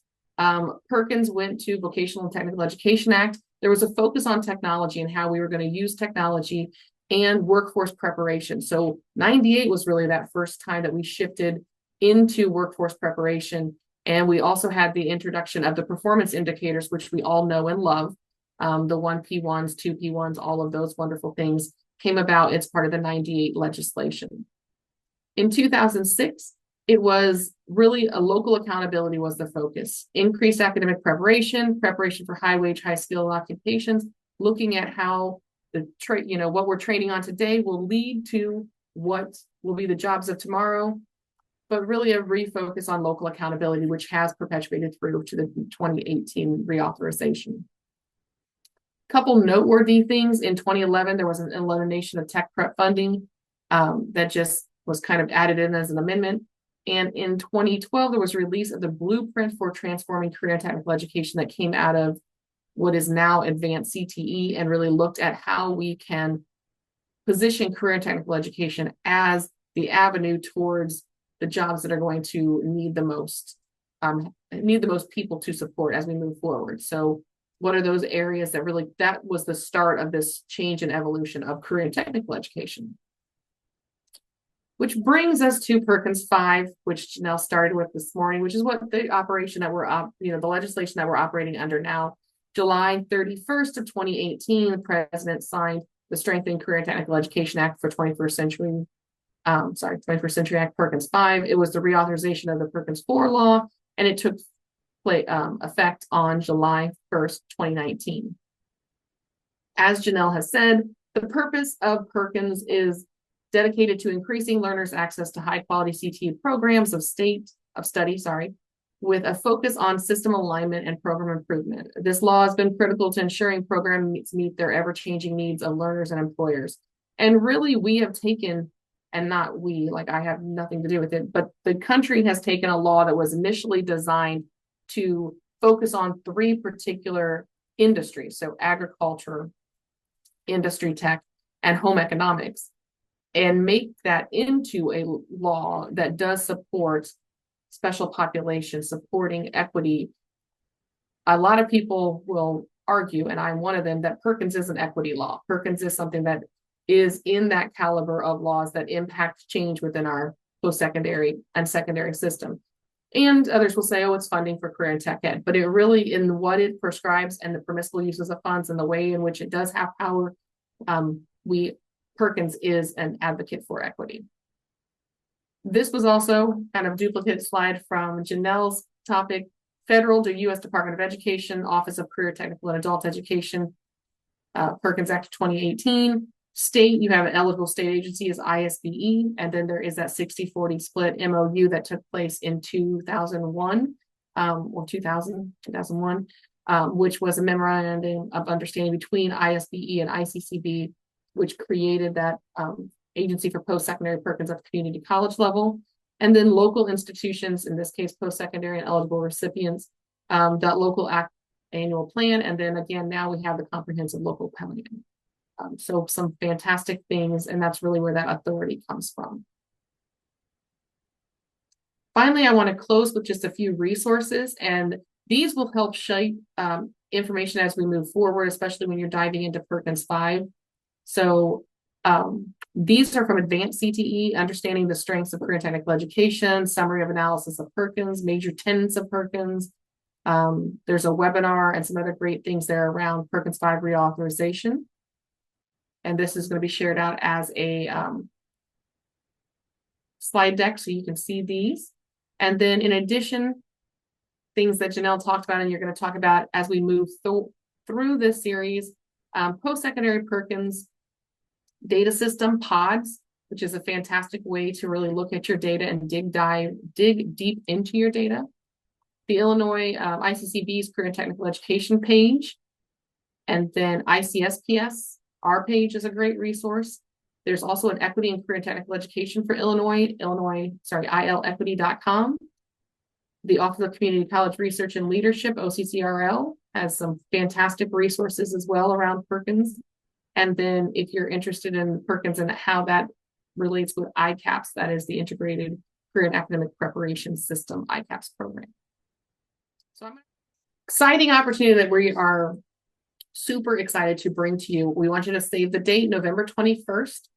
Perkins went to Vocational and Technical Education Act. There was a focus on technology and how we were going to use technology and workforce preparation. So 98 was really that first time that we shifted into workforce preparation. And we also had the introduction of the performance indicators, which we all know and love. The 1P1s, 2P1s, all of those wonderful things came about as part of the 98 legislation. In 2006, it was really a local accountability was the focus. Increased academic preparation for high wage, high skill occupations, looking at how what we're training on today will lead to what will be the jobs of tomorrow, but really a refocus on local accountability, which has perpetuated through to the 2018 reauthorization. Couple noteworthy things. In 2011, there was an elimination of tech prep funding that just was kind of added in as an amendment. And in 2012, there was a release of the blueprint for transforming career and technical education that came out of what is now advanced CTE and really looked at how we can position career and technical education as the avenue towards the jobs that are going to need the most people to support as we move forward. So what are those areas that was the start of this change and evolution of career and technical education? Which brings us to Perkins 5, which Janelle started with this morning, which is what the operation that the legislation that we're operating under now. July 31st of 2018, the president signed the Strengthening Career and Technical Education Act for 21st Century Act, Perkins 5. It was the reauthorization of the Perkins 4 law, and it took effect on July 1st, 2019. As Janelle has said, the purpose of Perkins is dedicated to increasing learners' access to high-quality CTE programs of study, with a focus on system alignment and program improvement. This law has been critical to ensuring programs meet their ever-changing needs of learners and employers. And really, we have taken, and not we, like I have nothing to do with it, but the country has taken a law that was initially designed to focus on 3 particular industries, so agriculture, industry tech, and home economics, and make that into a law that does support special populations, supporting equity. A lot of people will argue, and I'm one of them, that Perkins is an equity law. Perkins is something that is in that caliber of laws that impact change within our post-secondary and secondary system. And others will say, oh, it's funding for career and tech ed. But it really, in what it prescribes and the permissible uses of funds and the way in which it does have power, Perkins is an advocate for equity. This was also kind of duplicate slide from Janelle's topic. Federal to U.S. Department of Education, Office of Career, Technical, and Adult Education, Perkins Act 2018. State, you have an eligible state agency is ISBE, and then there is that 60-40 split MOU that took place in 2001, or 2001, which was a memorandum of understanding between ISBE and ICCB, which created that agency for post-secondary Perkins at the community college level. And then local institutions, in this case, post-secondary and eligible recipients, that local annual plan. And then again, now we have the comprehensive local plan. So some fantastic things, and that's really where that authority comes from. Finally, I want to close with just a few resources, and these will help shape information as we move forward, especially when you're diving into Perkins 5. So these are from Advanced CTE, Understanding the Strengths of Career and Technical Education, Summary of Analysis of Perkins, Major Tenets of Perkins. There's a webinar and some other great things there around Perkins 5 reauthorization. And this is going to be shared out as a slide deck so you can see these. And then in addition, things that Janelle talked about and you're going to talk about as we move through this series, post-secondary Perkins data system pods, which is a fantastic way to really look at your data and dig deep into your data. The Illinois ICCB's Career and Technical Education page, and then ICSPS. Our page is a great resource. There's also an Equity and Career and Technical Education for ILequity.com. The Office of Community College Research and Leadership, OCCRL, has some fantastic resources as well around Perkins. And then if you're interested in Perkins and how that relates with ICAPS, that is the Integrated Career and Academic Preparation System, ICAPS program. So exciting opportunity that we are super excited to bring to you. We want you to save the date, November 21st.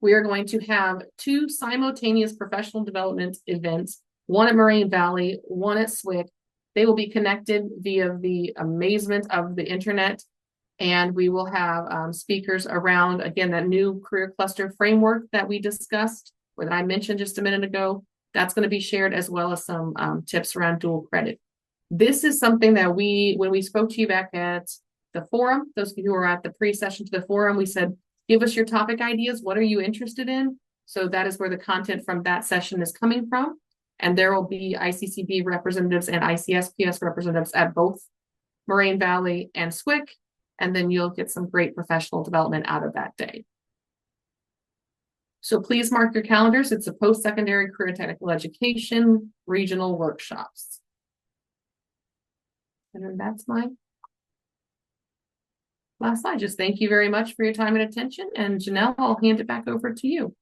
We are going to have 2 simultaneous professional development events, one at Moraine Valley, one at SWIC. They will be connected via the amazement of the internet. And we will have speakers around, again, that new career cluster framework that we discussed, or that I mentioned just a minute ago. That's going to be shared, as well as some tips around dual credit. This is something that when we spoke to you back at the forum, those of you who are at the pre-session to the forum, we said, give us your topic ideas. What are you interested in? So that is where the content from that session is coming from. And there will be ICCB representatives and ICSPS representatives at both Moraine Valley and SWIC. And then you'll get some great professional development out of that day. So please mark your calendars. It's a post-secondary career technical education regional workshops. And then that's my last slide. Just thank you very much for your time and attention. And Janelle, I'll hand it back over to you.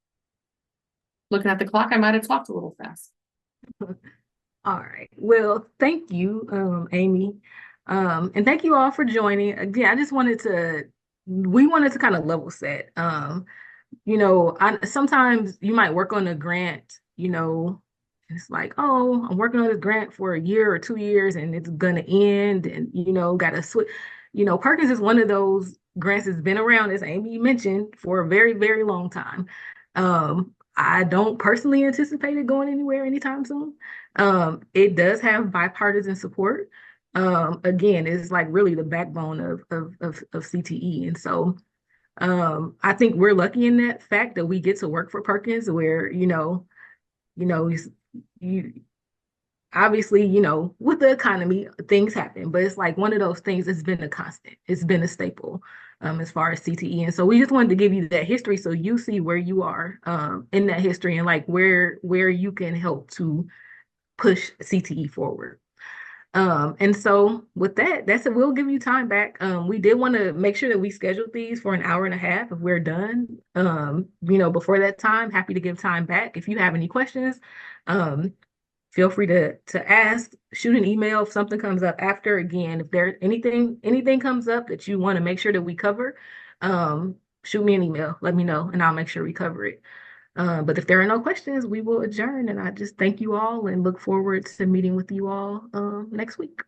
Looking at the clock, I might have talked a little fast. All right. Well, thank you, Amy. And thank you all for joining. Again, we wanted to kind of level set. Sometimes you might work on a grant, it's like, oh, I'm working on this grant for a year or 2 years and it's gonna end, and gotta switch. Perkins is one of those grants that's been around, as Amy mentioned, for a very, very long time. I don't personally anticipate it going anywhere anytime soon. It does have bipartisan support. Again, it's like really the backbone of CTE. And so I think we're lucky in that fact that we get to work for Perkins, where, you obviously, with the economy, things happen, but it's like one of those things that's been a constant. It's been a staple as far as CTE. And so we just wanted to give you that history so you see where you are in that history, and like where you can help to push CTE forward. And so with that's it. We'll give you time back. We did want to make sure that we scheduled these for an hour and a half if we're done. Before that time, happy to give time back. If you have any questions, feel free to ask, shoot an email if something comes up after. Again, if there anything comes up that you want to make sure that we cover, shoot me an email, let me know, and I'll make sure we cover it. But if there are no questions, we will adjourn. And I just thank you all and look forward to meeting with you all next week.